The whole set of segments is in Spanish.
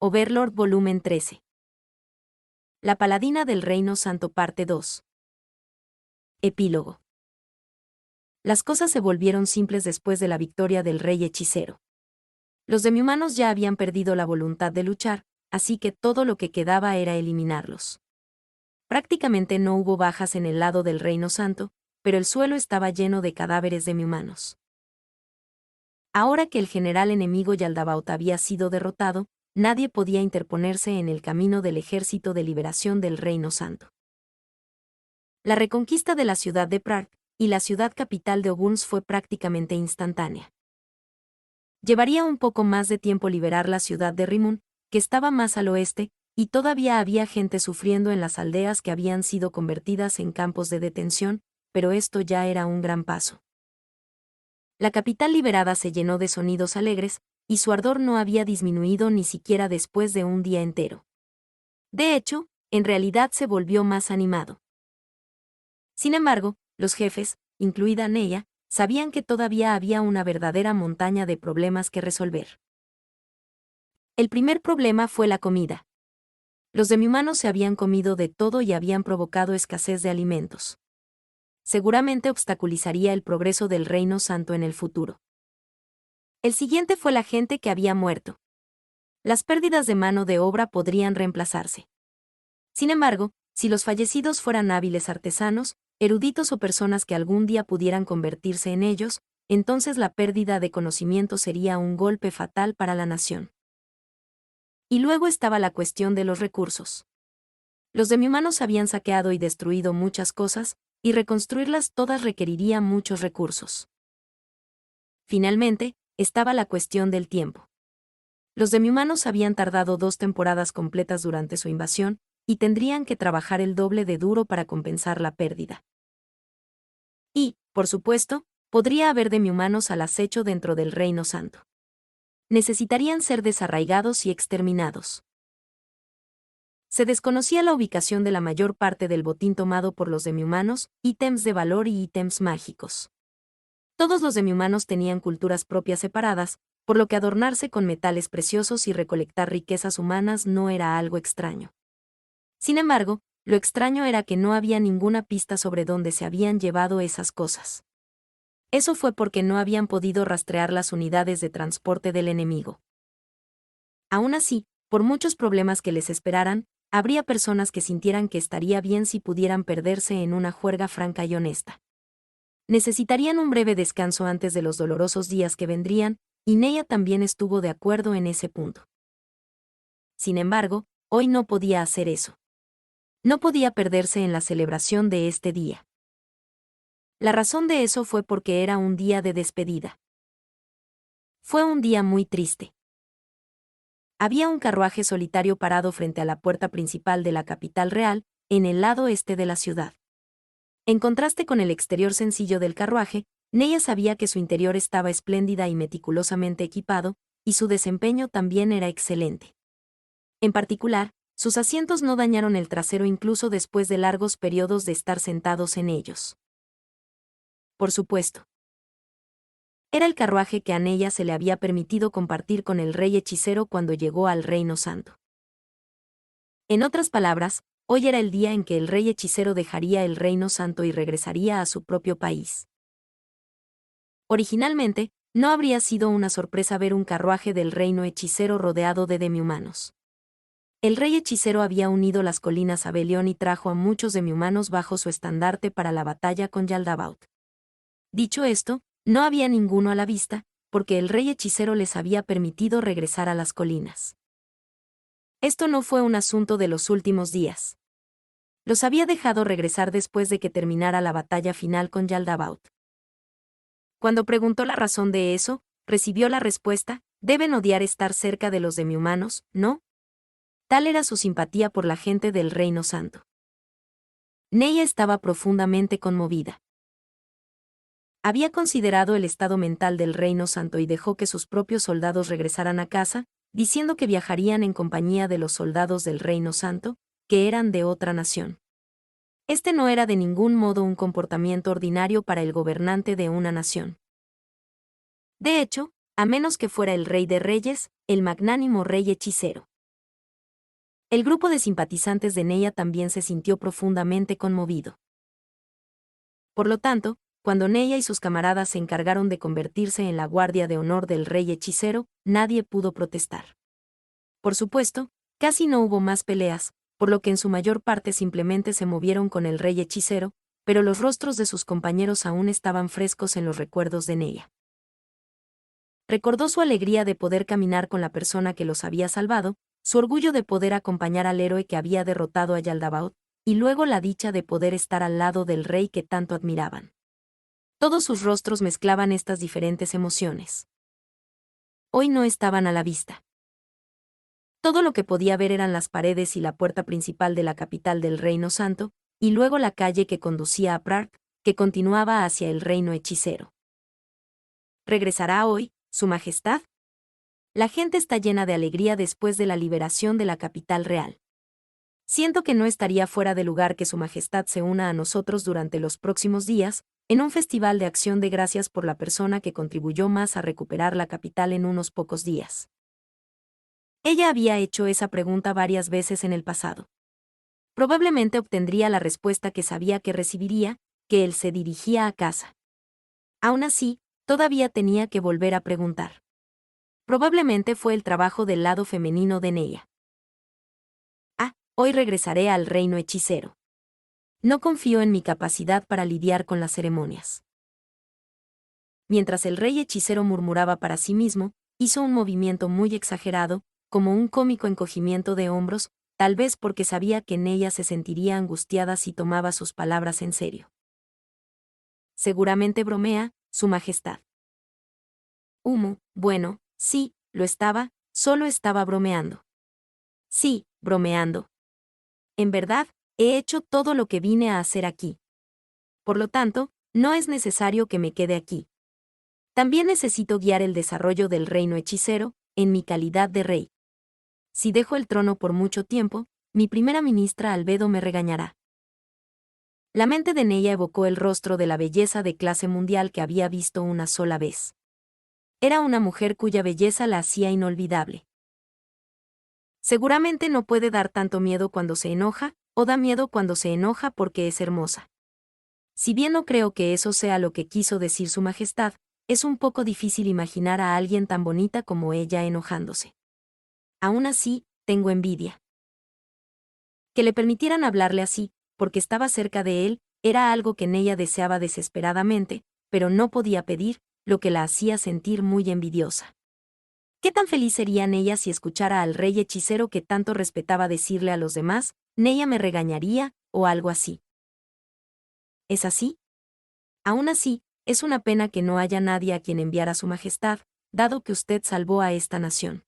Overlord Volumen 13. La Paladina del Reino Santo Parte 2. Epílogo. Las cosas se volvieron simples después de la victoria del rey hechicero. Los demihumanos ya habían perdido la voluntad de luchar, así que todo lo que quedaba era eliminarlos. Prácticamente no hubo bajas en el lado del Reino Santo, pero el suelo estaba lleno de cadáveres demihumanos. Ahora que el general enemigo Yaldabaoth había sido derrotado, nadie podía interponerse en el camino del ejército de liberación del Reino Santo. La reconquista de la ciudad de Prag y la ciudad capital de Oguns fue prácticamente instantánea. Llevaría un poco más de tiempo liberar la ciudad de Rimun, que estaba más al oeste, y todavía había gente sufriendo en las aldeas que habían sido convertidas en campos de detención, pero esto ya era un gran paso. La capital liberada se llenó de sonidos alegres, y su ardor no había disminuido ni siquiera después de un día entero. De hecho, en realidad se volvió más animado. Sin embargo, los jefes, incluida Neya, sabían que todavía había una verdadera montaña de problemas que resolver. El primer problema fue la comida. Los demihumanos se habían comido de todo y habían provocado escasez de alimentos. Seguramente obstaculizaría el progreso del Reino Santo en el futuro. El siguiente fue la gente que había muerto. Las pérdidas de mano de obra podrían reemplazarse. Sin embargo, si los fallecidos fueran hábiles artesanos, eruditos o personas que algún día pudieran convertirse en ellos, entonces la pérdida de conocimiento sería un golpe fatal para la nación. Y luego estaba la cuestión de los recursos. Los demihumanos habían saqueado y destruido muchas cosas, y reconstruirlas todas requeriría muchos recursos. Finalmente, estaba la cuestión del tiempo. Los demihumanos habían tardado 2 temporadas completas durante su invasión, y tendrían que trabajar el doble de duro para compensar la pérdida. Y, por supuesto, podría haber demihumanos al acecho dentro del Reino Santo. Necesitarían ser desarraigados y exterminados. Se desconocía la ubicación de la mayor parte del botín tomado por los demihumanos, ítems de valor y ítems mágicos. Todos los demihumanos tenían culturas propias separadas, por lo que adornarse con metales preciosos y recolectar riquezas humanas no era algo extraño. Sin embargo, lo extraño era que no había ninguna pista sobre dónde se habían llevado esas cosas. Eso fue porque no habían podido rastrear las unidades de transporte del enemigo. Aún así, por muchos problemas que les esperaran, habría personas que sintieran que estaría bien si pudieran perderse en una juerga franca y honesta. Necesitarían un breve descanso antes de los dolorosos días que vendrían, y Neya también estuvo de acuerdo en ese punto. Sin embargo, hoy no podía hacer eso. No podía perderse en la celebración de este día. La razón de eso fue porque era un día de despedida. Fue un día muy triste. Había un carruaje solitario parado frente a la puerta principal de la capital real, en el lado este de la ciudad. En contraste con el exterior sencillo del carruaje, Neya sabía que su interior estaba espléndida y meticulosamente equipado, y su desempeño también era excelente. En particular, sus asientos no dañaron el trasero incluso después de largos periodos de estar sentados en ellos. Por supuesto. Era el carruaje que a Neya se le había permitido compartir con el rey hechicero cuando llegó al Reino Santo. En otras palabras, hoy era el día en que el rey hechicero dejaría el Reino Santo y regresaría a su propio país. Originalmente, no habría sido una sorpresa ver un carruaje del reino hechicero rodeado de demihumanos. El rey hechicero había unido las colinas a Belión y trajo a muchos demihumanos bajo su estandarte para la batalla con Yaldabaoth. Dicho esto, no había ninguno a la vista, porque el rey hechicero les había permitido regresar a las colinas. Esto no fue un asunto de los últimos días. Los había dejado regresar después de que terminara la batalla final con Yaldabaoth. Cuando preguntó la razón de eso, recibió la respuesta: deben odiar estar cerca de los demihumanos, ¿no? Tal era su simpatía por la gente del Reino Santo. Neya estaba profundamente conmovida. Había considerado el estado mental del Reino Santo y dejó que sus propios soldados regresaran a casa, diciendo que viajarían en compañía de los soldados del Reino Santo, que eran de otra nación. Este no era de ningún modo un comportamiento ordinario para el gobernante de una nación. De hecho, a menos que fuera el Rey de Reyes, el magnánimo rey hechicero. El grupo de simpatizantes de Neya también se sintió profundamente conmovido. Por lo tanto, cuando Neya y sus camaradas se encargaron de convertirse en la guardia de honor del rey hechicero, nadie pudo protestar. Por supuesto, casi no hubo más peleas, por lo que en su mayor parte simplemente se movieron con el rey hechicero, pero los rostros de sus compañeros aún estaban frescos en los recuerdos de Neya. Recordó su alegría de poder caminar con la persona que los había salvado, su orgullo de poder acompañar al héroe que había derrotado a Yaldabaoth, y luego la dicha de poder estar al lado del rey que tanto admiraban. Todos sus rostros mezclaban estas diferentes emociones. Hoy no estaban a la vista. Todo lo que podía ver eran las paredes y la puerta principal de la capital del Reino Santo, y luego la calle que conducía a Prag, que continuaba hacia el reino hechicero. ¿Regresará hoy, Su Majestad? La gente está llena de alegría después de la liberación de la capital real. Siento que no estaría fuera de lugar que Su Majestad se una a nosotros durante los próximos días, en un festival de acción de gracias por la persona que contribuyó más a recuperar la capital en unos pocos días. Ella había hecho esa pregunta varias veces en el pasado. Probablemente obtendría la respuesta que sabía que recibiría, que él se dirigía a casa. Aún así, todavía tenía que volver a preguntar. Probablemente fue el trabajo del lado femenino de Neya. Hoy regresaré al reino hechicero. No confío en mi capacidad para lidiar con las ceremonias. Mientras el rey hechicero murmuraba para sí mismo, hizo un movimiento muy exagerado, como un cómico encogimiento de hombros, tal vez porque sabía que Neya se sentiría angustiada si tomaba sus palabras en serio. Seguramente bromea, Su Majestad. Bueno, sí, lo estaba, solo estaba bromeando. Sí, bromeando. En verdad, he hecho todo lo que vine a hacer aquí. Por lo tanto, no es necesario que me quede aquí. También necesito guiar el desarrollo del reino hechicero, en mi calidad de rey. Si dejo el trono por mucho tiempo, mi primera ministra Albedo me regañará. La mente de Neya evocó el rostro de la belleza de clase mundial que había visto una sola vez. Era una mujer cuya belleza la hacía inolvidable. Seguramente no puede dar tanto miedo cuando se enoja, o da miedo cuando se enoja porque es hermosa. Si bien no creo que eso sea lo que quiso decir Su Majestad, es un poco difícil imaginar a alguien tan bonita como ella enojándose. Aún así, tengo envidia. Que le permitieran hablarle así, porque estaba cerca de él, era algo que Neya deseaba desesperadamente, pero no podía pedir, lo que la hacía sentir muy envidiosa. ¿Qué tan feliz sería Neya si escuchara al rey hechicero que tanto respetaba decirle a los demás, Neya me regañaría, o algo así? ¿Es así? Aún así, es una pena que no haya nadie a quien enviar a Su Majestad, dado que usted salvó a esta nación.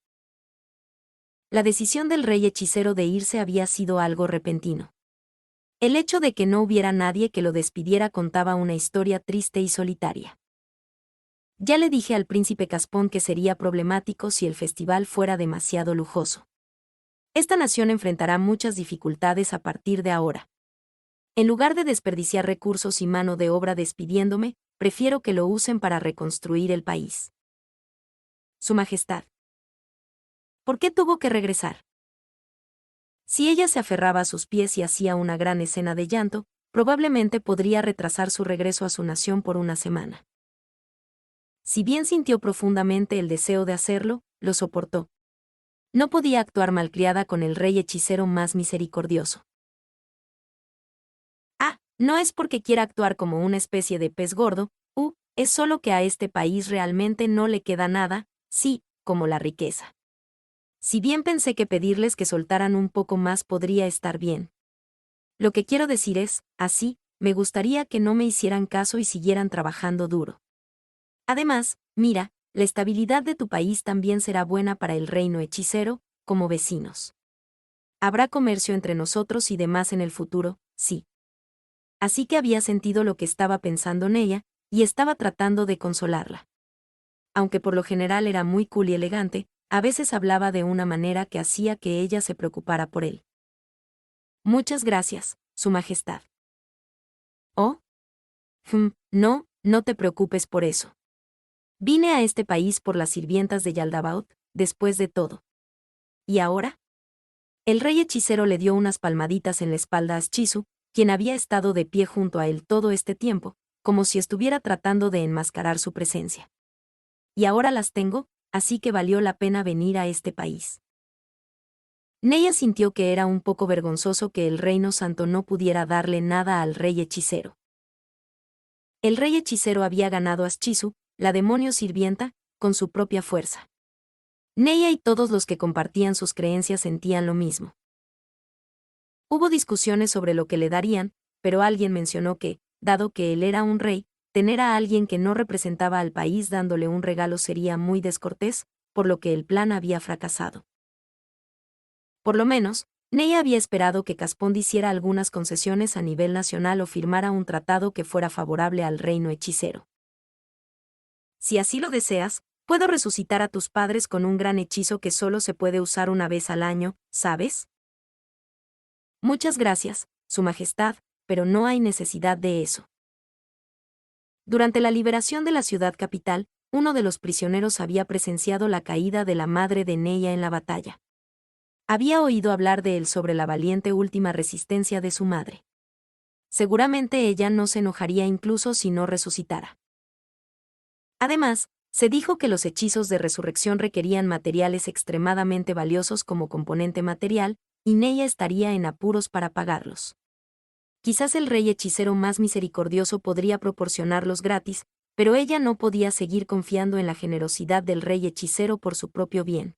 La decisión del rey hechicero de irse había sido algo repentino. El hecho de que no hubiera nadie que lo despidiera contaba una historia triste y solitaria. Ya le dije al príncipe Caspón que sería problemático si el festival fuera demasiado lujoso. Esta nación enfrentará muchas dificultades a partir de ahora. En lugar de desperdiciar recursos y mano de obra despidiéndome, prefiero que lo usen para reconstruir el país. Su Majestad. ¿Por qué tuvo que regresar? Si ella se aferraba a sus pies y hacía una gran escena de llanto, probablemente podría retrasar su regreso a su nación por una semana. Si bien sintió profundamente el deseo de hacerlo, lo soportó. No podía actuar malcriada con el rey hechicero más misericordioso. No es porque quiera actuar como una especie de pez gordo, es solo que a este país realmente no le queda nada, sí, como la riqueza. Si bien pensé que pedirles que soltaran un poco más podría estar bien. Lo que quiero decir es, así, me gustaría que no me hicieran caso y siguieran trabajando duro. Además, mira, la estabilidad de tu país también será buena para el reino hechicero, como vecinos. Habrá comercio entre nosotros y demás en el futuro, sí. Así que había sentido lo que estaba pensando en ella, y estaba tratando de consolarla. Aunque por lo general era muy cool y elegante, a veces hablaba de una manera que hacía que ella se preocupara por él. Muchas gracias, Su Majestad. Oh. No te preocupes por eso. Vine a este país por las sirvientas de Yaldabaoth, después de todo. ¿Y ahora? El rey hechicero le dio unas palmaditas en la espalda a Shizu, quien había estado de pie junto a él todo este tiempo, como si estuviera tratando de enmascarar su presencia. Y ahora las tengo, así que valió la pena venir a este país. Neya sintió que era un poco vergonzoso que el Reino Santo no pudiera darle nada al rey hechicero. El rey hechicero había ganado a Shizu, la demonio sirvienta, con su propia fuerza. Neya y todos los que compartían sus creencias sentían lo mismo. Hubo discusiones sobre lo que le darían, pero alguien mencionó que, dado que él era un rey, tener a alguien que no representaba al país dándole un regalo sería muy descortés, por lo que el plan había fracasado. Por lo menos, Neya había esperado que Caspond hiciera algunas concesiones a nivel nacional o firmara un tratado que fuera favorable al reino hechicero. Si así lo deseas, puedo resucitar a tus padres con un gran hechizo que solo se puede usar una vez al año, ¿sabes? Muchas gracias, Su Majestad, pero no hay necesidad de eso. Durante la liberación de la ciudad capital, uno de los prisioneros había presenciado la caída de la madre de Neya en la batalla. Había oído hablar de él sobre la valiente última resistencia de su madre. Seguramente ella no se enojaría incluso si no resucitara. Además, se dijo que los hechizos de resurrección requerían materiales extremadamente valiosos como componente material, y Neya estaría en apuros para pagarlos. Quizás el rey hechicero más misericordioso podría proporcionarlos gratis, pero ella no podía seguir confiando en la generosidad del rey hechicero por su propio bien.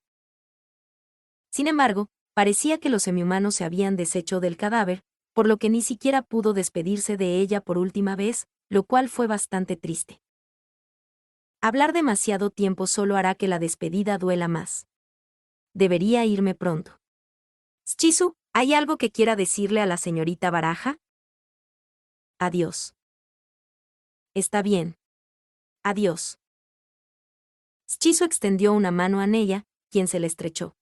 Sin embargo, parecía que los semihumanos se habían deshecho del cadáver, por lo que ni siquiera pudo despedirse de ella por última vez, lo cual fue bastante triste. Hablar demasiado tiempo solo hará que la despedida duela más. Debería irme pronto. Shizu, ¿hay algo que quiera decirle a la señorita Baraja? Adiós. Está bien. Adiós. Shizu extendió una mano a Neya, quien se le estrechó.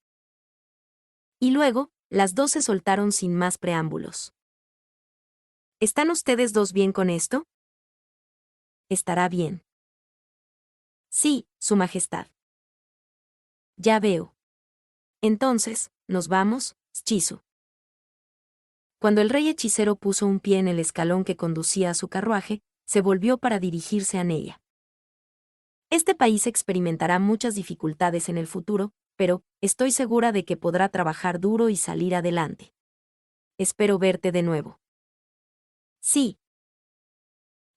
Y luego, las dos se soltaron sin más preámbulos. ¿Están ustedes dos bien con esto? Estará bien. Sí, Su Majestad. Ya veo. Entonces, ¿nos vamos, Shizu? Cuando el rey hechicero puso un pie en el escalón que conducía a su carruaje, se volvió para dirigirse a Neya. Este país experimentará muchas dificultades en el futuro, pero estoy segura de que podrá trabajar duro y salir adelante. Espero verte de nuevo. Sí.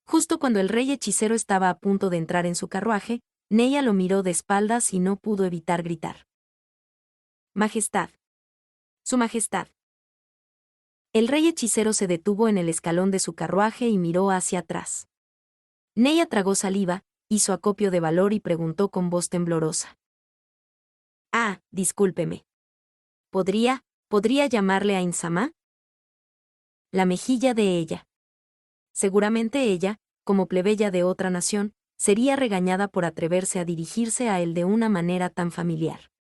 Justo cuando el rey hechicero estaba a punto de entrar en su carruaje, Neya lo miró de espaldas y no pudo evitar gritar. Majestad. Su Majestad. El rey hechicero se detuvo en el escalón de su carruaje y miró hacia atrás. Neya tragó saliva, hizo acopio de valor y preguntó con voz temblorosa. Ah, discúlpeme. ¿Podría llamarle a Insama? La mejilla de ella. Seguramente ella, como plebeya de otra nación, sería regañada por atreverse a dirigirse a él de una manera tan familiar.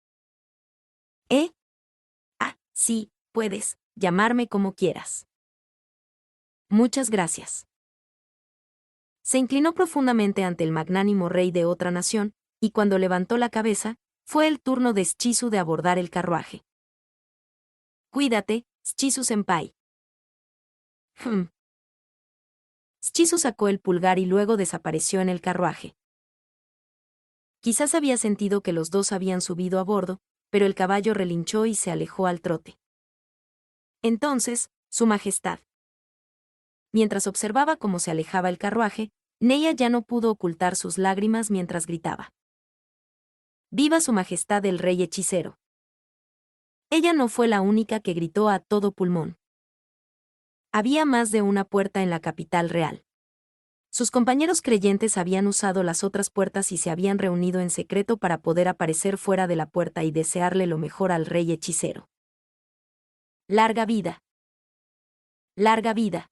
¿Eh? Ah, sí, puedes, llamarme como quieras. Muchas gracias. Se inclinó profundamente ante el magnánimo rey de otra nación, y cuando levantó la cabeza, fue el turno de Shizu de abordar el carruaje. Cuídate, Shizu-senpai. Shizu sacó el pulgar y luego desapareció en el carruaje. Quizás había sentido que los dos habían subido a bordo, pero el caballo relinchó y se alejó al trote. Entonces, Su Majestad. Mientras observaba cómo se alejaba el carruaje, Neya ya no pudo ocultar sus lágrimas mientras gritaba. ¡Viva Su Majestad el Rey Hechicero! Ella no fue la única que gritó a todo pulmón. Había más de una puerta en la capital real. Sus compañeros creyentes habían usado las otras puertas y se habían reunido en secreto para poder aparecer fuera de la puerta y desearle lo mejor al Rey Hechicero. ¡Larga vida! ¡Larga vida!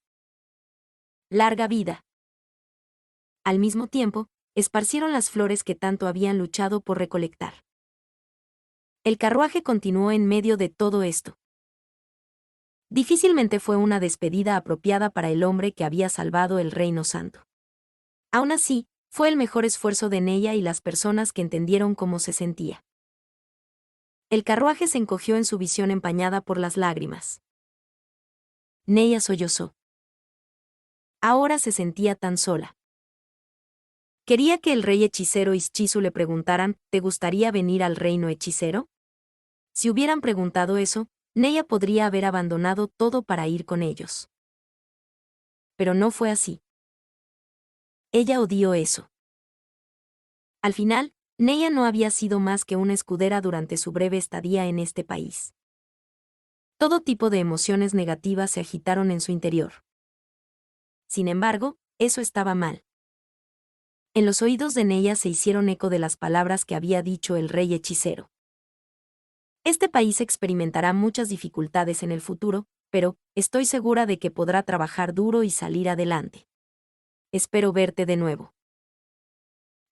¡Larga vida! Al mismo tiempo, esparcieron las flores que tanto habían luchado por recolectar. El carruaje continuó en medio de todo esto. Difícilmente fue una despedida apropiada para el hombre que había salvado el Reino Santo. Aún así, fue el mejor esfuerzo de Neya y las personas que entendieron cómo se sentía. El carruaje se encogió en su visión empañada por las lágrimas. Neya sollozó. Ahora se sentía tan sola. Quería que el rey hechicero y Shizu le preguntaran, ¿te gustaría venir al reino hechicero? Si hubieran preguntado eso, Neya podría haber abandonado todo para ir con ellos. Pero no fue así. Ella odió eso. Al final, Neya no había sido más que una escudera durante su breve estadía en este país. Todo tipo de emociones negativas se agitaron en su interior. Sin embargo, eso estaba mal. En los oídos de Neya se hicieron eco de las palabras que había dicho el rey hechicero. Este país experimentará muchas dificultades en el futuro, pero estoy segura de que podrá trabajar duro y salir adelante. Espero verte de nuevo.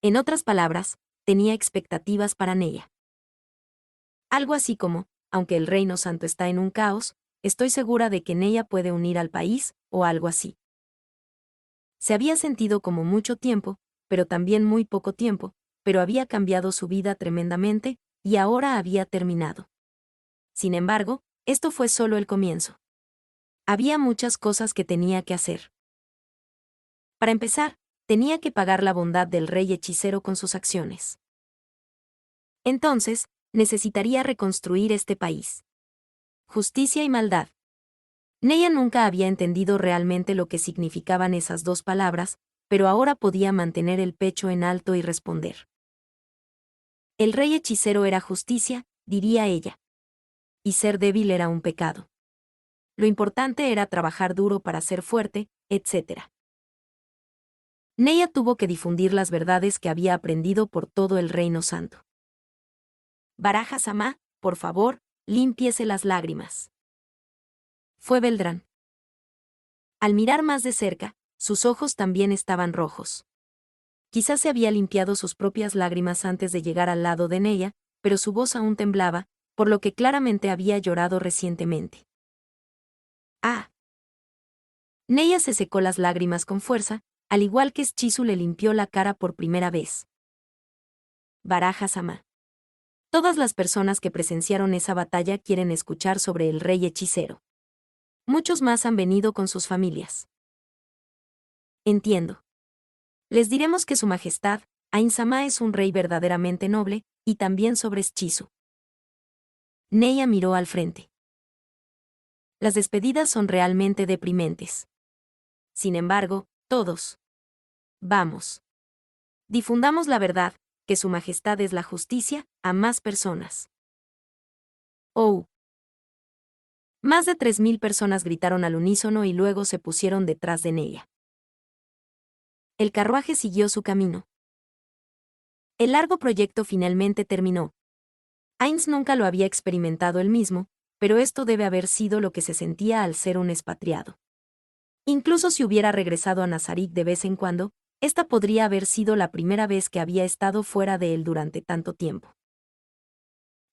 En otras palabras, tenía expectativas para Neya. Algo así como, aunque el Reino Santo está en un caos, estoy segura de que Neya puede unir al país, o algo así. Se había sentido como mucho tiempo, pero también muy poco tiempo, pero había cambiado su vida tremendamente, y ahora había terminado. Sin embargo, esto fue solo el comienzo. Había muchas cosas que tenía que hacer. Para empezar, tenía que pagar la bondad del rey hechicero con sus acciones. Entonces, necesitaría reconstruir este país. Justicia y maldad. Neya nunca había entendido realmente lo que significaban esas dos palabras, pero ahora podía mantener el pecho en alto y responder. El rey hechicero era justicia, diría ella. Y ser débil era un pecado. Lo importante era trabajar duro para ser fuerte, etc. Neya tuvo que difundir las verdades que había aprendido por todo el Reino Santo. Baraja-sama, por favor, límpiese las lágrimas. Fue Beltrán. Al mirar más de cerca, sus ojos también estaban rojos. Quizás se había limpiado sus propias lágrimas antes de llegar al lado de Neya, pero su voz aún temblaba, por lo que claramente había llorado recientemente. ¡Ah! Neya se secó las lágrimas con fuerza, al igual que Shizu le limpió la cara por primera vez. Baraja-sama. Todas las personas que presenciaron esa batalla quieren escuchar sobre el rey hechicero. Muchos más han venido con sus familias. Entiendo. Les diremos que su majestad, Ain-sama es un rey verdaderamente noble, y también sobre Shizu. Neya miró al frente. Las despedidas son realmente deprimentes. Sin embargo, todos. Vamos. Difundamos la verdad, que su majestad es la justicia, a más personas. Oh. Más de 3.000 personas gritaron al unísono y luego se pusieron detrás de Neya. El carruaje siguió su camino. El largo proyecto finalmente terminó. Ainz nunca lo había experimentado él mismo, pero esto debe haber sido lo que se sentía al ser un expatriado. Incluso si hubiera regresado a Nazarik de vez en cuando, esta podría haber sido la primera vez que había estado fuera de él durante tanto tiempo.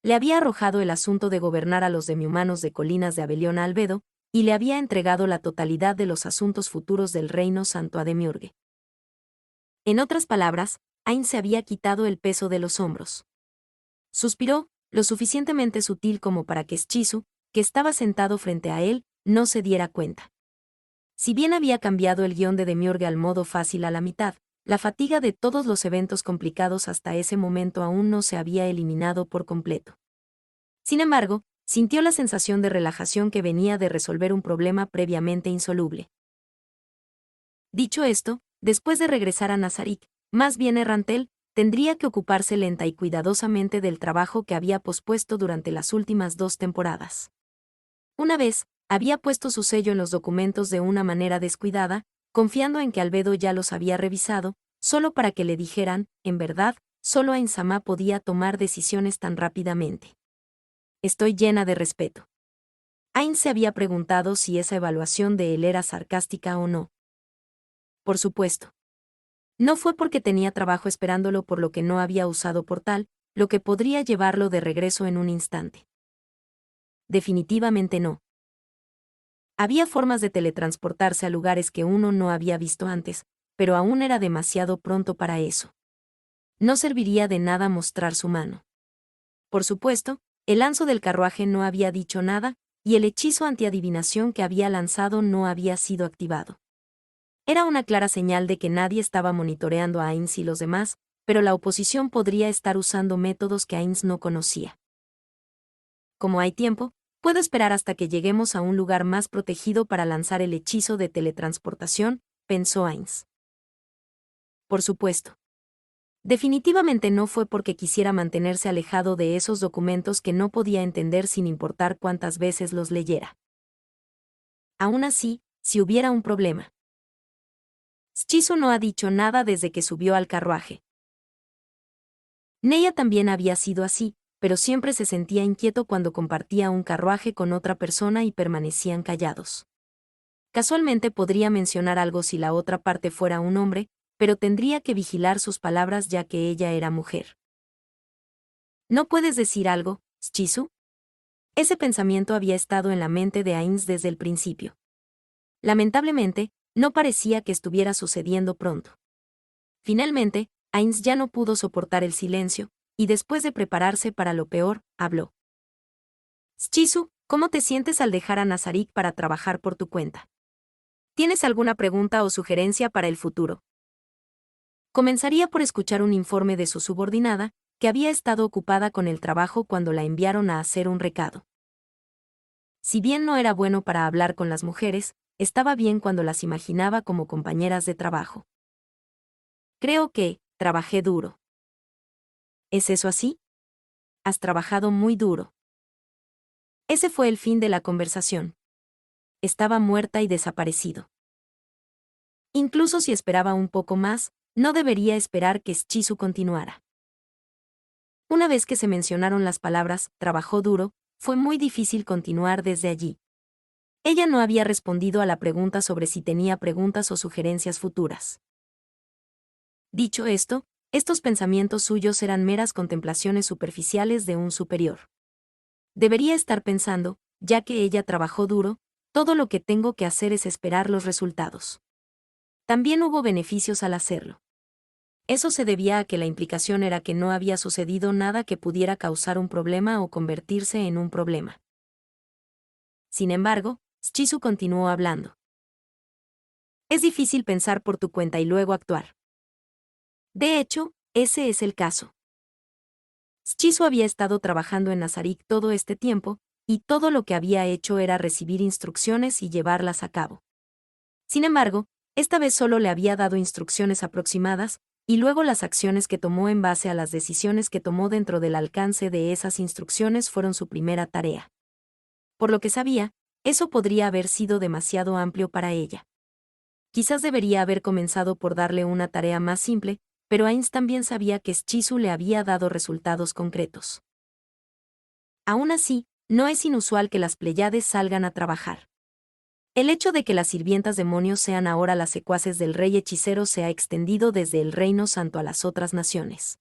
Le había arrojado el asunto de gobernar a los demihumanos de Colinas de Abelión a Albedo, y le había entregado la totalidad de los asuntos futuros del Reino Santo a Demiurge. En otras palabras, Ainz se había quitado el peso de los hombros. Suspiró, lo suficientemente sutil como para que Shizu, que estaba sentado frente a él, no se diera cuenta. Si bien había cambiado el guión de Demiurge al modo fácil a la mitad, la fatiga de todos los eventos complicados hasta ese momento aún no se había eliminado por completo. Sin embargo, sintió la sensación de relajación que venía de resolver un problema previamente insoluble. Dicho esto, después de regresar a Nazarik, más bien Errantel, tendría que ocuparse lenta y cuidadosamente del trabajo que había pospuesto durante las últimas 2 temporadas. Una vez, había puesto su sello en los documentos de una manera descuidada, confiando en que Albedo ya los había revisado, solo para que le dijeran, en verdad, solo Ain-sama podía tomar decisiones tan rápidamente. Estoy llena de respeto. Ain se había preguntado si esa evaluación de él era sarcástica o no. Por supuesto. No fue porque tenía trabajo esperándolo por lo que no había usado portal, lo que podría llevarlo de regreso en un instante. Definitivamente no. Había formas de teletransportarse a lugares que uno no había visto antes, pero aún era demasiado pronto para eso. No serviría de nada mostrar su mano. Por supuesto, El lanzo del carruaje no había dicho nada, y el hechizo antiadivinación que había lanzado no había sido activado. Era una clara señal de que nadie estaba monitoreando a Ainz y los demás, pero la oposición podría estar usando métodos que Ainz no conocía. Como hay tiempo, puedo esperar hasta que lleguemos a un lugar más protegido para lanzar el hechizo de teletransportación, pensó Ainz. Por supuesto. Definitivamente no fue porque quisiera mantenerse alejado de esos documentos que no podía entender sin importar cuántas veces los leyera. Aún así, si hubiera un problema. Schizo no ha dicho nada desde que subió al carruaje. Neya también había sido así, pero siempre se sentía inquieto cuando compartía un carruaje con otra persona y permanecían callados. Casualmente podría mencionar algo si la otra parte fuera un hombre, pero tendría que vigilar sus palabras ya que ella era mujer. ¿No puedes decir algo, Schizo? Ese pensamiento había estado en la mente de Ainz desde el principio. Lamentablemente, no parecía que estuviera sucediendo pronto. Finalmente, Ainz ya no pudo soportar el silencio, y después de prepararse para lo peor, habló. Schizo, ¿cómo te sientes al dejar a Nazarik para trabajar por tu cuenta? ¿Tienes alguna pregunta o sugerencia para el futuro? Comenzaría por escuchar un informe de su subordinada, que había estado ocupada con el trabajo cuando la enviaron a hacer un recado. Si bien no era bueno para hablar con las mujeres, estaba bien cuando las imaginaba como compañeras de trabajo. Creo que, trabajé duro. ¿Es eso así? Has trabajado muy duro. Ese fue el fin de la conversación. Estaba muerta y desaparecido. Incluso si esperaba un poco más, no debería esperar que Schizo continuara. Una vez que se mencionaron las palabras «trabajó duro», fue muy difícil continuar desde allí. Ella no había respondido a la pregunta sobre si tenía preguntas o sugerencias futuras. Dicho esto, estos pensamientos suyos eran meras contemplaciones superficiales de un superior. Debería estar pensando, ya que ella trabajó duro, todo lo que tengo que hacer es esperar los resultados. También hubo beneficios al hacerlo. Eso se debía a que la implicación era que no había sucedido nada que pudiera causar un problema o convertirse en un problema. Sin embargo, Schizo continuó hablando. Es difícil pensar por tu cuenta y luego actuar. De hecho, ese es el caso. Schizo había estado trabajando en Nazarik todo este tiempo, y todo lo que había hecho era recibir instrucciones y llevarlas a cabo. Sin embargo, esta vez solo le había dado instrucciones aproximadas, y luego las acciones que tomó en base a las decisiones que tomó dentro del alcance de esas instrucciones fueron su primera tarea. Por lo que sabía, eso podría haber sido demasiado amplio para ella. Quizás debería haber comenzado por darle una tarea más simple, pero Ainz también sabía que Schizo le había dado resultados concretos. Aún así, no es inusual que las Pléyades salgan a trabajar. El hecho de que las sirvientas demonios sean ahora las secuaces del rey hechicero se ha extendido desde el Reino Santo a las otras naciones.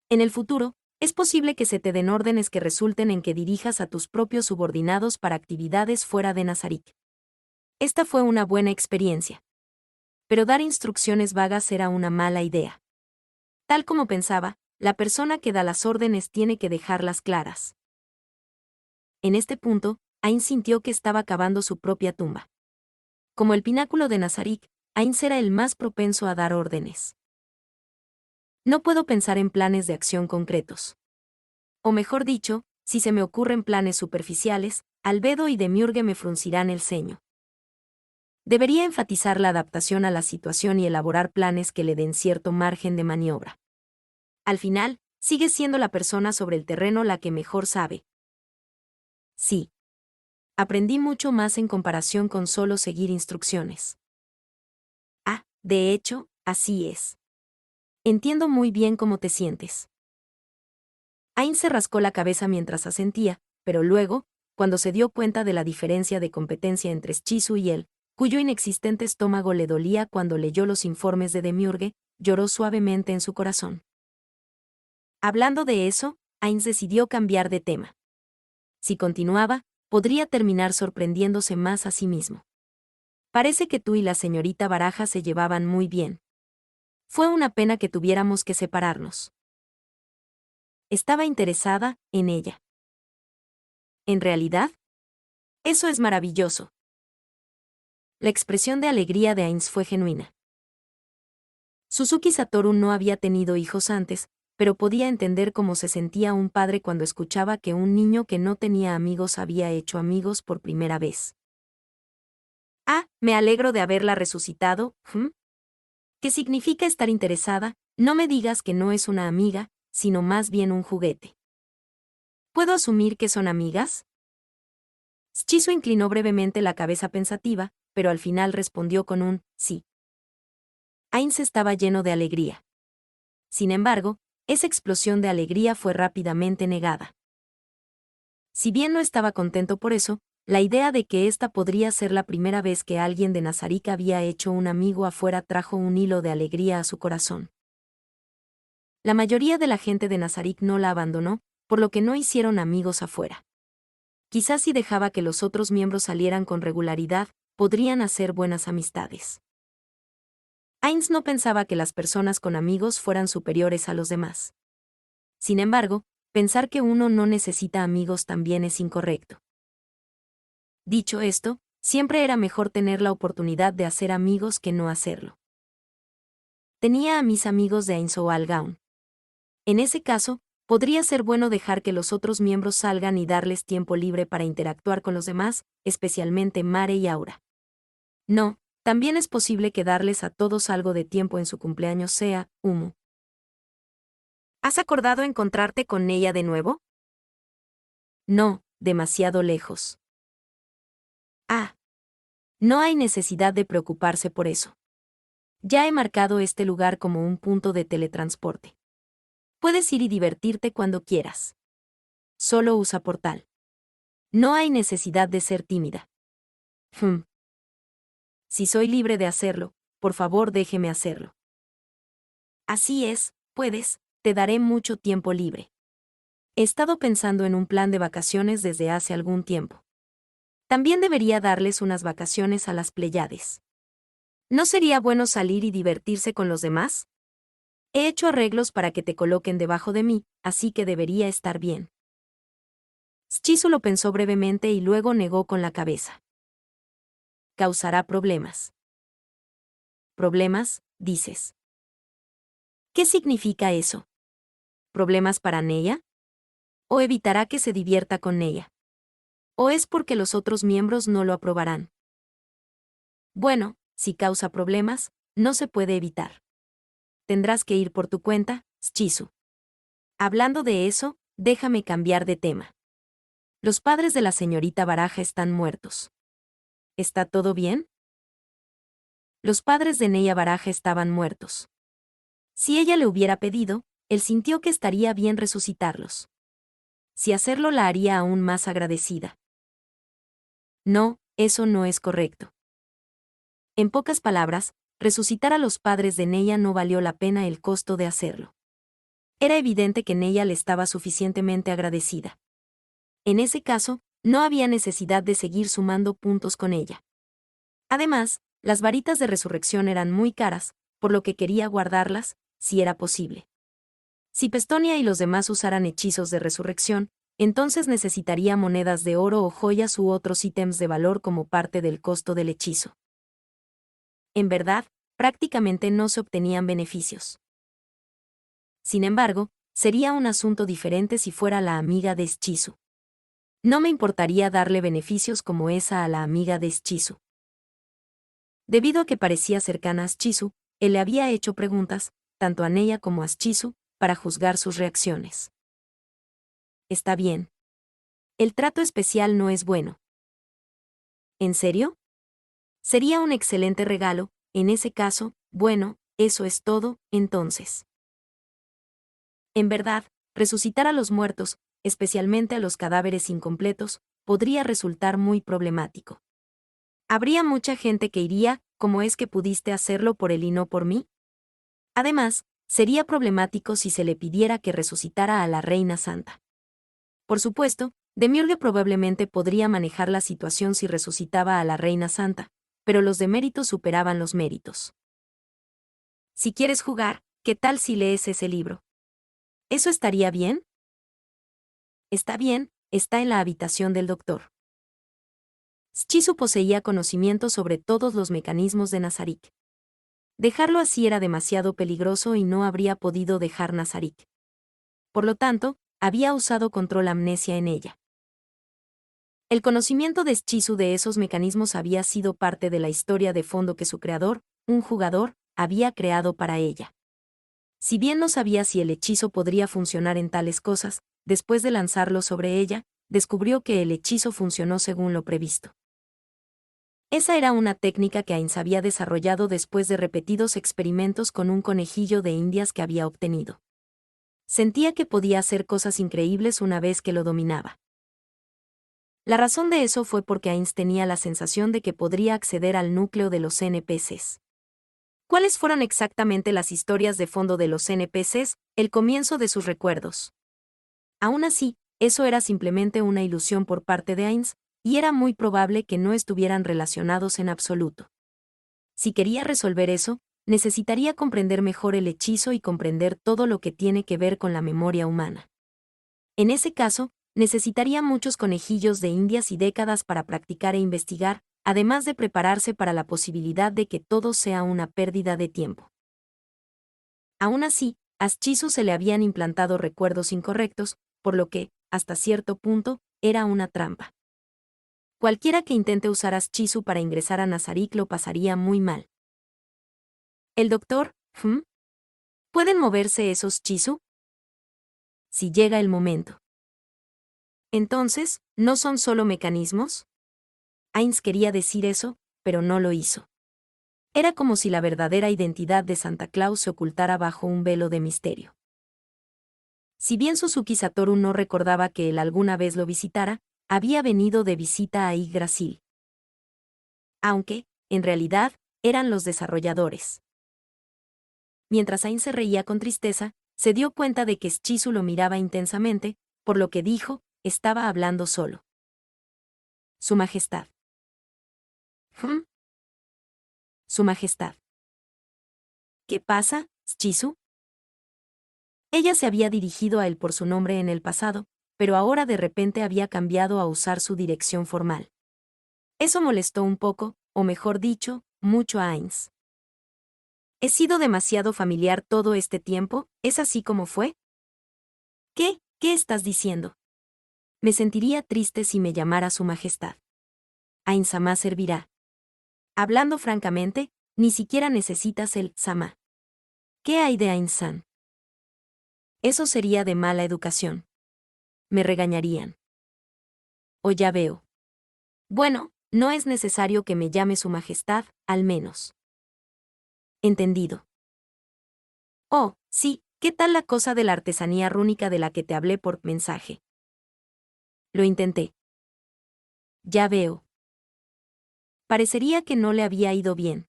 En el futuro, es posible que se te den órdenes que resulten en que dirijas a tus propios subordinados para actividades fuera de Nazarik. Esta fue una buena experiencia. Pero dar instrucciones vagas era una mala idea. Tal como pensaba, la persona que da las órdenes tiene que dejarlas claras. En este punto, Ainz sintió que estaba cavando su propia tumba. Como el pináculo de Nazarik, Ainz era el más propenso a dar órdenes. No puedo pensar en planes de acción concretos. O mejor dicho, si se me ocurren planes superficiales, Albedo y Demiurge me fruncirán el ceño. Debería enfatizar la adaptación a la situación y elaborar planes que le den cierto margen de maniobra. Al final, sigue siendo la persona sobre el terreno la que mejor sabe. Sí. Aprendí mucho más en comparación con solo seguir instrucciones. Ah, de hecho, así es. Entiendo muy bien cómo te sientes. Ainz se rascó la cabeza mientras asentía, pero luego, cuando se dio cuenta de la diferencia de competencia entre Schizo y él, cuyo inexistente estómago le dolía cuando leyó los informes de Demiurge, lloró suavemente en su corazón. Hablando de eso, Ainz decidió cambiar de tema. Si continuaba, podría terminar sorprendiéndose más a sí mismo. Parece que tú y la señorita Baraja se llevaban muy bien. Fue una pena que tuviéramos que separarnos. Estaba interesada en ella. En realidad, eso es maravilloso. La expresión de alegría de Ainz fue genuina. Suzuki Satoru no había tenido hijos antes, pero podía entender cómo se sentía un padre cuando escuchaba que un niño que no tenía amigos había hecho amigos por primera vez. Ah, me alegro de haberla resucitado, ¿hm? ¿Qué significa estar interesada? No me digas que no es una amiga, sino más bien un juguete. ¿Puedo asumir que son amigas? Shizu inclinó brevemente la cabeza pensativa, pero al final respondió con un sí. Ainz estaba lleno de alegría. Sin embargo, esa explosión de alegría fue rápidamente negada. Si bien no estaba contento por eso, la idea de que esta podría ser la primera vez que alguien de Nazarik había hecho un amigo afuera trajo un hilo de alegría a su corazón. La mayoría de la gente de Nazarik no la abandonó, por lo que no hicieron amigos afuera. Quizás si dejaba que los otros miembros salieran con regularidad, podrían hacer buenas amistades. Ainz no pensaba que las personas con amigos fueran superiores a los demás. Sin embargo, pensar que uno no necesita amigos también es incorrecto. Dicho esto, siempre era mejor tener la oportunidad de hacer amigos que no hacerlo. Tenía a mis amigos de Ainz o Algaun. En ese caso, podría ser bueno dejar que los otros miembros salgan y darles tiempo libre para interactuar con los demás, especialmente Mare y Aura. No, también es posible que darles a todos algo de tiempo en su cumpleaños sea, humo. ¿Has acordado encontrarte con ella de nuevo? No, demasiado lejos. Ah. No hay necesidad de preocuparse por eso. Ya he marcado este lugar como un punto de teletransporte. Puedes ir y divertirte cuando quieras. Solo usa portal. No hay necesidad de ser tímida. Si soy libre de hacerlo, por favor déjeme hacerlo. Así es, puedes, te daré mucho tiempo libre. He estado pensando en un plan de vacaciones desde hace algún tiempo. También debería darles unas vacaciones a las Pléyades. ¿No sería bueno salir y divertirse con los demás? He hecho arreglos para que te coloquen debajo de mí, así que debería estar bien. Shizu lo pensó brevemente y luego negó con la cabeza. Causará problemas. ¿Problemas, dices? ¿Qué significa eso? ¿Problemas para Neya? ¿O evitará que se divierta con Neya? ¿O es porque los otros miembros no lo aprobarán? Bueno, si causa problemas, no se puede evitar. Tendrás que ir por tu cuenta, Shizu. Hablando de eso, déjame cambiar de tema. Los padres de la señorita Baraja están muertos. ¿Está todo bien? Los padres de Neya Baraja estaban muertos. Si ella le hubiera pedido, él sintió que estaría bien resucitarlos. Si hacerlo la haría aún más agradecida. No, eso no es correcto. En pocas palabras, resucitar a los padres de Neya no valió la pena el costo de hacerlo. Era evidente que Neya le estaba suficientemente agradecida. En ese caso, no había necesidad de seguir sumando puntos con ella. Además, las varitas de resurrección eran muy caras, por lo que quería guardarlas, si era posible. Si Pestonia y los demás usaran hechizos de resurrección, entonces necesitaría monedas de oro o joyas u otros ítems de valor como parte del costo del hechizo. En verdad, prácticamente no se obtenían beneficios. Sin embargo, sería un asunto diferente si fuera la amiga de Shizu. No me importaría darle beneficios como esa a la amiga de Shizu. Debido a que parecía cercana a Shizu, él le había hecho preguntas, tanto a Neya como a Shizu, para juzgar sus reacciones. Está bien. El trato especial no es bueno. ¿En serio? Sería un excelente regalo, en ese caso, bueno, eso es todo, entonces. En verdad, resucitar a los muertos, especialmente a los cadáveres incompletos, podría resultar muy problemático. Habría mucha gente que iría, ¿cómo es que pudiste hacerlo por él y no por mí? Además, sería problemático si se le pidiera que resucitara a la Reina Santa. Por supuesto, Demiurge probablemente podría manejar la situación si resucitaba a la Reina Santa, pero los deméritos superaban los méritos. Si quieres jugar, ¿qué tal si lees ese libro? ¿Eso estaría bien? Está bien, está en la habitación del doctor. Schizu poseía conocimiento sobre todos los mecanismos de Nazarick. Dejarlo así era demasiado peligroso y no habría podido dejar Nazarick. Por lo tanto, había usado control amnesia en ella. El conocimiento de Schizu de esos mecanismos había sido parte de la historia de fondo que su creador, un jugador, había creado para ella. Si bien no sabía si el hechizo podría funcionar en tales cosas, después de lanzarlo sobre ella, descubrió que el hechizo funcionó según lo previsto. Esa era una técnica que Ainz había desarrollado después de repetidos experimentos con un conejillo de indias que había obtenido. Sentía que podía hacer cosas increíbles una vez que lo dominaba. La razón de eso fue porque Ainz tenía la sensación de que podría acceder al núcleo de los NPCs. ¿Cuáles fueron exactamente las historias de fondo de los NPCs, el comienzo de sus recuerdos? Aún así, eso era simplemente una ilusión por parte de Ainz, y era muy probable que no estuvieran relacionados en absoluto. Si quería resolver eso, necesitaría comprender mejor el hechizo y comprender todo lo que tiene que ver con la memoria humana. En ese caso, necesitaría muchos conejillos de indias y décadas para practicar e investigar, además de prepararse para la posibilidad de que todo sea una pérdida de tiempo. Aún así, a Schizu se le habían implantado recuerdos incorrectos, por lo que, hasta cierto punto, era una trampa. Cualquiera que intente usar a Schizu para ingresar a Nazarick lo pasaría muy mal. El doctor, ¿pueden moverse esos Schizu? Si llega el momento. Entonces, ¿no son solo mecanismos? Ainz quería decir eso, pero no lo hizo. Era como si la verdadera identidad de Santa Claus se ocultara bajo un velo de misterio. Si bien Suzuki Satoru no recordaba que él alguna vez lo visitara, había venido de visita a Yggdrasil. Aunque, en realidad, eran los desarrolladores. Mientras Ainz se reía con tristeza, se dio cuenta de que Schizu lo miraba intensamente, por lo que dijo, estaba hablando solo. Su Majestad. Su Majestad. ¿Qué pasa, Schizu? Ella se había dirigido a él por su nombre en el pasado, pero ahora de repente había cambiado a usar su dirección formal. Eso molestó un poco, o mejor dicho, mucho a Ainz. ¿He sido demasiado familiar todo este tiempo? ¿Es así como fue? ¿Qué estás diciendo? Me sentiría triste si me llamara Su Majestad. Ainz-sama servirá. Hablando francamente, ni siquiera necesitas el sama. ¿Qué hay de Ainz-san? Eso sería de mala educación. Me regañarían. O ya veo. Bueno, no es necesario que me llame Su Majestad, al menos. Entendido. Oh, sí, ¿qué tal la cosa de la artesanía rúnica de la que te hablé por mensaje? Lo intenté. Ya veo. Parecería que no le había ido bien.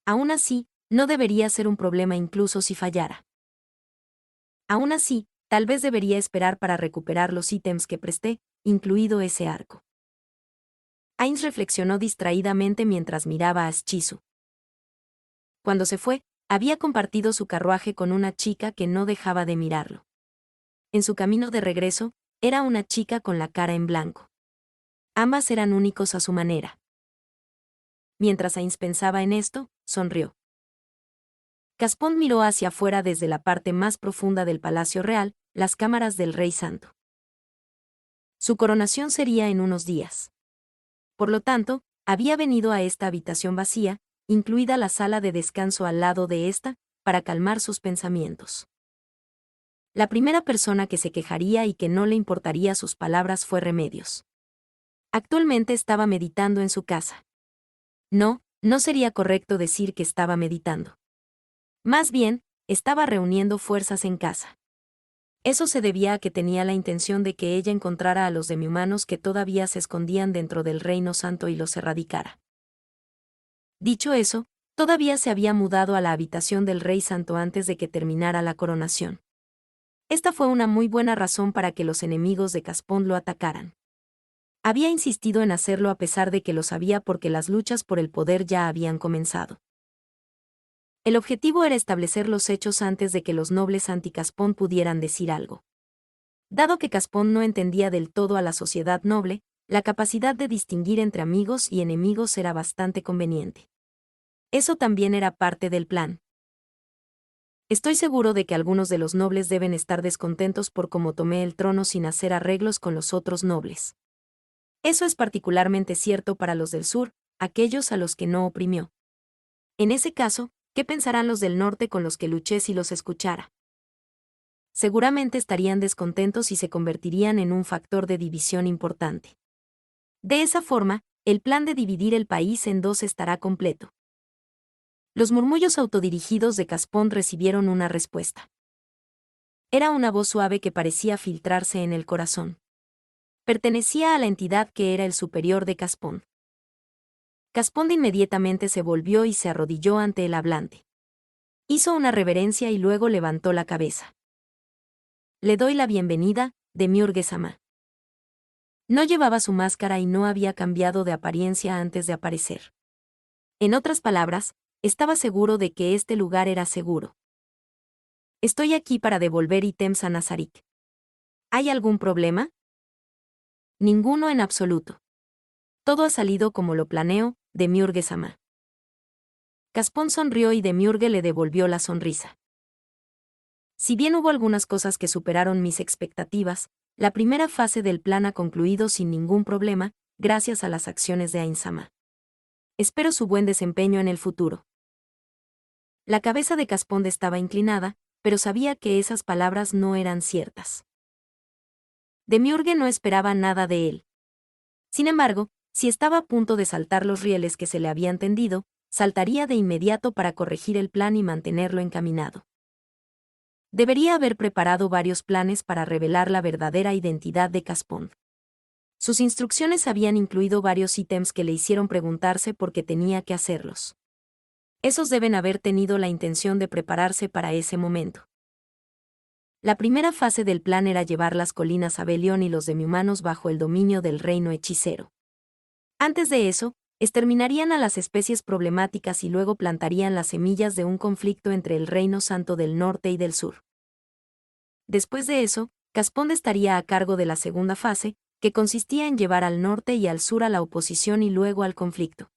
Aún así, no debería ser un problema incluso si fallara. Aún así, tal vez debería esperar para recuperar los ítems que presté, incluido ese arco. Ainz reflexionó distraídamente mientras miraba a Schizu. Cuando se fue, había compartido su carruaje con una chica que no dejaba de mirarlo. En su camino de regreso, era una chica con la cara en blanco. Ambas eran únicos a su manera. Mientras Ainz pensaba en esto, sonrió. Caspón miró hacia afuera desde la parte más profunda del Palacio Real, las cámaras del Rey Santo. Su coronación sería en unos días. Por lo tanto, había venido a esta habitación vacía, incluida la sala de descanso al lado de esta, para calmar sus pensamientos. La primera persona que se quejaría y que no le importaría sus palabras fue Remedios. Actualmente estaba meditando en su casa. No sería correcto decir que estaba meditando. Más bien, estaba reuniendo fuerzas en casa. Eso se debía a que tenía la intención de que ella encontrara a los demihumanos que todavía se escondían dentro del Reino Santo y los erradicara. Dicho eso, todavía se había mudado a la habitación del Rey Santo antes de que terminara la coronación. Esta fue una muy buena razón para que los enemigos de Caspón lo atacaran. Había insistido en hacerlo a pesar de que lo sabía porque las luchas por el poder ya habían comenzado. El objetivo era establecer los hechos antes de que los nobles anti-Caspón pudieran decir algo. Dado que Caspón no entendía del todo a la sociedad noble, la capacidad de distinguir entre amigos y enemigos era bastante conveniente. Eso también era parte del plan. Estoy seguro de que algunos de los nobles deben estar descontentos por cómo tomé el trono sin hacer arreglos con los otros nobles. Eso es particularmente cierto para los del sur, aquellos a los que no oprimió. En ese caso, ¿qué pensarán los del norte con los que luché si los escuchara? Seguramente estarían descontentos y se convertirían en un factor de división importante. De esa forma, el plan de dividir el país en dos estará completo. Los murmullos autodirigidos de Caspón recibieron una respuesta. Era una voz suave que parecía filtrarse en el corazón. Pertenecía a la entidad que era el superior de Caspón. Caspón inmediatamente se volvió y se arrodilló ante el hablante. Hizo una reverencia y luego levantó la cabeza. Le doy la bienvenida, Demiurge-sama. No llevaba su máscara y no había cambiado de apariencia antes de aparecer. En otras palabras, estaba seguro de que este lugar era seguro. Estoy aquí para devolver ítems a Nazarik. ¿Hay algún problema? Ninguno en absoluto. Todo ha salido como lo planeo, Demiurge-sama. Caspón sonrió y Demiurge le devolvió la sonrisa. Si bien hubo algunas cosas que superaron mis expectativas, la primera fase del plan ha concluido sin ningún problema, gracias a las acciones de Ainsama. Espero su buen desempeño en el futuro. La cabeza de Caspón estaba inclinada, pero sabía que esas palabras no eran ciertas. Demiurge no esperaba nada de él. Sin embargo, si estaba a punto de saltar los rieles que se le habían tendido, saltaría de inmediato para corregir el plan y mantenerlo encaminado. Debería haber preparado varios planes para revelar la verdadera identidad de Caspón. Sus instrucciones habían incluido varios ítems que le hicieron preguntarse por qué tenía que hacerlos. Esos deben haber tenido la intención de prepararse para ese momento. La primera fase del plan era llevar las colinas a Belión y los demihumanos bajo el dominio del reino hechicero. Antes de eso, exterminarían a las especies problemáticas y luego plantarían las semillas de un conflicto entre el Reino Santo del Norte y del Sur. Después de eso, Caspón estaría a cargo de la segunda fase, que consistía en llevar al norte y al sur a la oposición y luego al conflicto.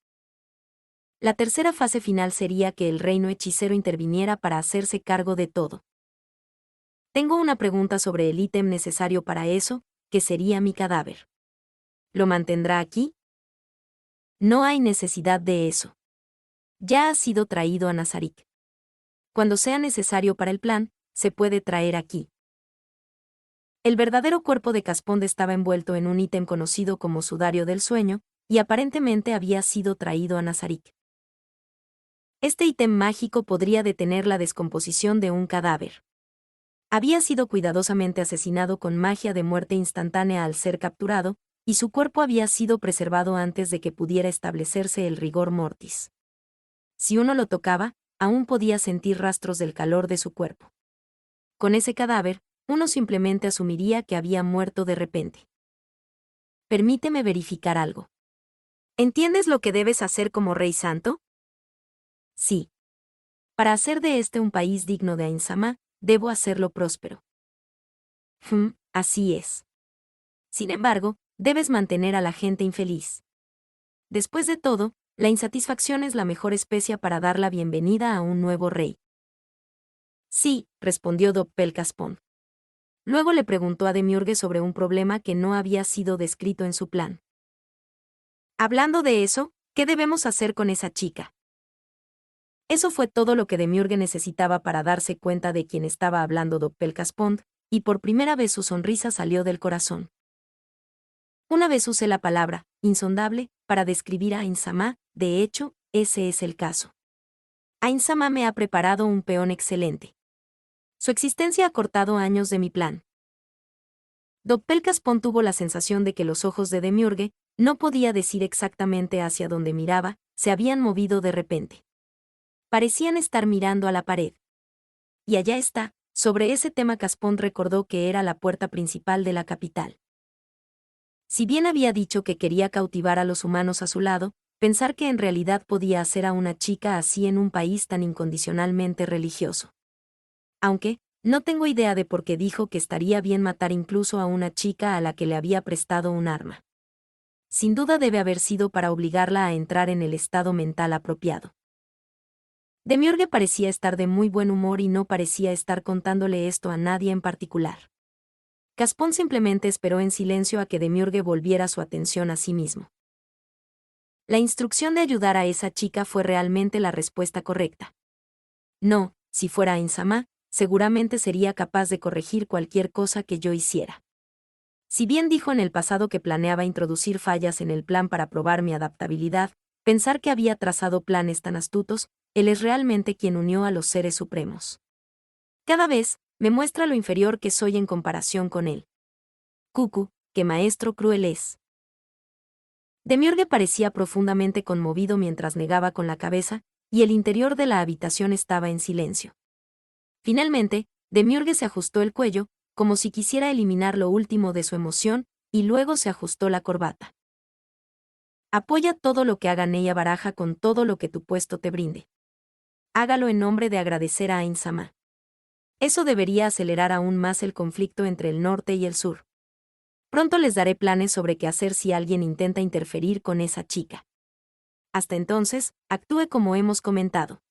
La tercera fase final sería que el reino hechicero interviniera para hacerse cargo de todo. Tengo una pregunta sobre el ítem necesario para eso, que sería mi cadáver. ¿Lo mantendrá aquí? No hay necesidad de eso. Ya ha sido traído a Nazarik. Cuando sea necesario para el plan, se puede traer aquí. El verdadero cuerpo de Caspón estaba envuelto en un ítem conocido como sudario del sueño, y aparentemente había sido traído a Nazarik. Este ítem mágico podría detener la descomposición de un cadáver. Había sido cuidadosamente asesinado con magia de muerte instantánea al ser capturado, y su cuerpo había sido preservado antes de que pudiera establecerse el rigor mortis. Si uno lo tocaba, aún podía sentir rastros del calor de su cuerpo. Con ese cadáver, uno simplemente asumiría que había muerto de repente. Permíteme verificar algo. ¿Entiendes lo que debes hacer como rey santo? Sí. Para hacer de este un país digno de Ainsama, debo hacerlo próspero. Así es. Sin embargo, debes mantener a la gente infeliz. Después de todo, la insatisfacción es la mejor especia para dar la bienvenida a un nuevo rey. Sí, respondió Doppel Caspón. Luego le preguntó a Demiurge sobre un problema que no había sido descrito en su plan. Hablando de eso, ¿qué debemos hacer con esa chica? Eso fue todo lo que Demiurge necesitaba para darse cuenta de quién estaba hablando Doppel Caspón, y por primera vez su sonrisa salió del corazón. Una vez usé la palabra, insondable, para describir a Ainsama, de hecho, ese es el caso. Ainsama me ha preparado un peón excelente. Su existencia ha cortado años de mi plan. Doppel Caspón tuvo la sensación de que los ojos de Demiurge, no podía decir exactamente hacia dónde miraba, se habían movido de repente. Parecían estar mirando a la pared. Y allá está, sobre ese tema Caspón recordó que era la puerta principal de la capital. Si bien había dicho que quería cautivar a los humanos a su lado, pensar que en realidad podía hacer a una chica así en un país tan incondicionalmente religioso. Aunque, No tengo idea de por qué dijo que estaría bien matar incluso a una chica a la que le había prestado un arma. Sin duda debe haber sido para obligarla a entrar en el estado mental apropiado. Demiurge parecía estar de muy buen humor y no parecía estar contándole esto a nadie en particular. Gaspón simplemente esperó en silencio a que Demiurge volviera su atención a sí mismo. La instrucción de ayudar a esa chica fue realmente la respuesta correcta. No, si fuera Ain-sama, seguramente sería capaz de corregir cualquier cosa que yo hiciera. Si bien dijo en el pasado que planeaba introducir fallas en el plan para probar mi adaptabilidad, pensar que había trazado planes tan astutos, él es realmente quien unió a los seres supremos. Cada vez, me muestra lo inferior que soy en comparación con él. Cucu, qué maestro cruel es. Demiurge parecía profundamente conmovido mientras negaba con la cabeza, y el interior de la habitación estaba en silencio. Finalmente, Demiurge se ajustó el cuello, como si quisiera eliminar lo último de su emoción, y luego se ajustó la corbata. Apoya todo lo que haga Neya Baraja con todo lo que tu puesto te brinde. Hágalo en nombre de agradecer a Ain-sama. Eso debería acelerar aún más el conflicto entre el norte y el sur. Pronto les daré planes sobre qué hacer si alguien intenta interferir con esa chica. Hasta entonces, actúe como hemos comentado.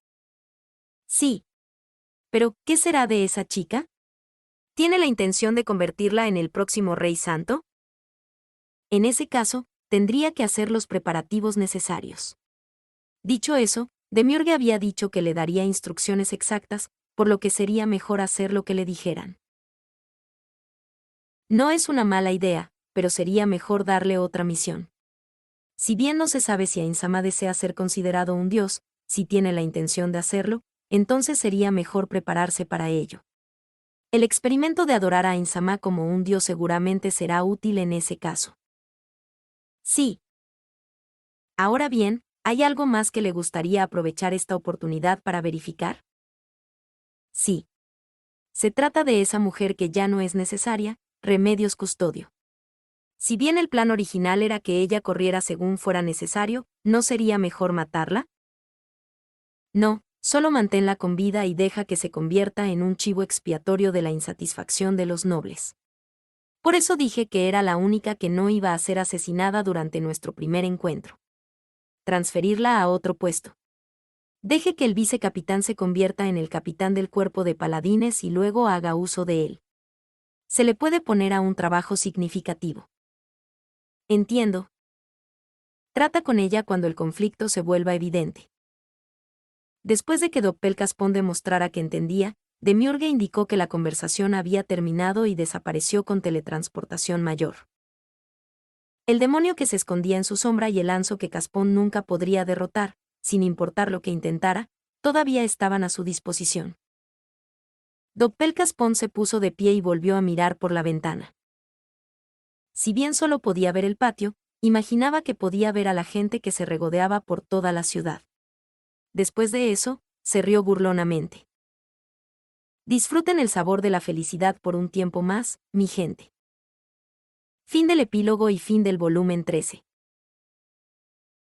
Sí. Pero, ¿qué será de esa chica? ¿Tiene la intención de convertirla en el próximo rey santo? En ese caso, tendría que hacer los preparativos necesarios. Dicho eso, Demiurge había dicho que le daría instrucciones exactas, por lo que sería mejor hacer lo que le dijeran. No es una mala idea, pero sería mejor darle otra misión. Si bien no se sabe si Ain-sama desea ser considerado un dios, si tiene la intención de hacerlo, entonces sería mejor prepararse para ello. El experimento de adorar a Ain-sama como un dios seguramente será útil en ese caso. Sí. Ahora bien, ¿hay algo más que le gustaría aprovechar esta oportunidad para verificar? Sí. Se trata de esa mujer que ya no es necesaria, Remedios Custodio. Si bien el plan original era que ella corriera según fuera necesario, ¿no sería mejor matarla? No, solo manténla con vida y deja que se convierta en un chivo expiatorio de la insatisfacción de los nobles. Por eso dije que era la única que no iba a ser asesinada durante nuestro primer encuentro. Transferirla a otro puesto. Deje que el vicecapitán se convierta en el capitán del cuerpo de paladines y luego haga uso de él. Se le puede poner a un trabajo significativo. Entiendo. Trata con ella cuando el conflicto se vuelva evidente. Después de que Doppelkaspón demostrara que entendía, Demiurge indicó que la conversación había terminado y desapareció con teletransportación mayor. El demonio que se escondía en su sombra y el anzo que Caspón nunca podría derrotar, sin importar lo que intentara, todavía estaban a su disposición. Doppelkaspón se puso de pie y volvió a mirar por la ventana. Si bien solo podía ver el patio, imaginaba que podía ver a la gente que se regodeaba por toda la ciudad. Después de eso, se rió burlonamente. Disfruten el sabor de la felicidad por un tiempo más, mi gente. Fin del epílogo y fin del volumen 13.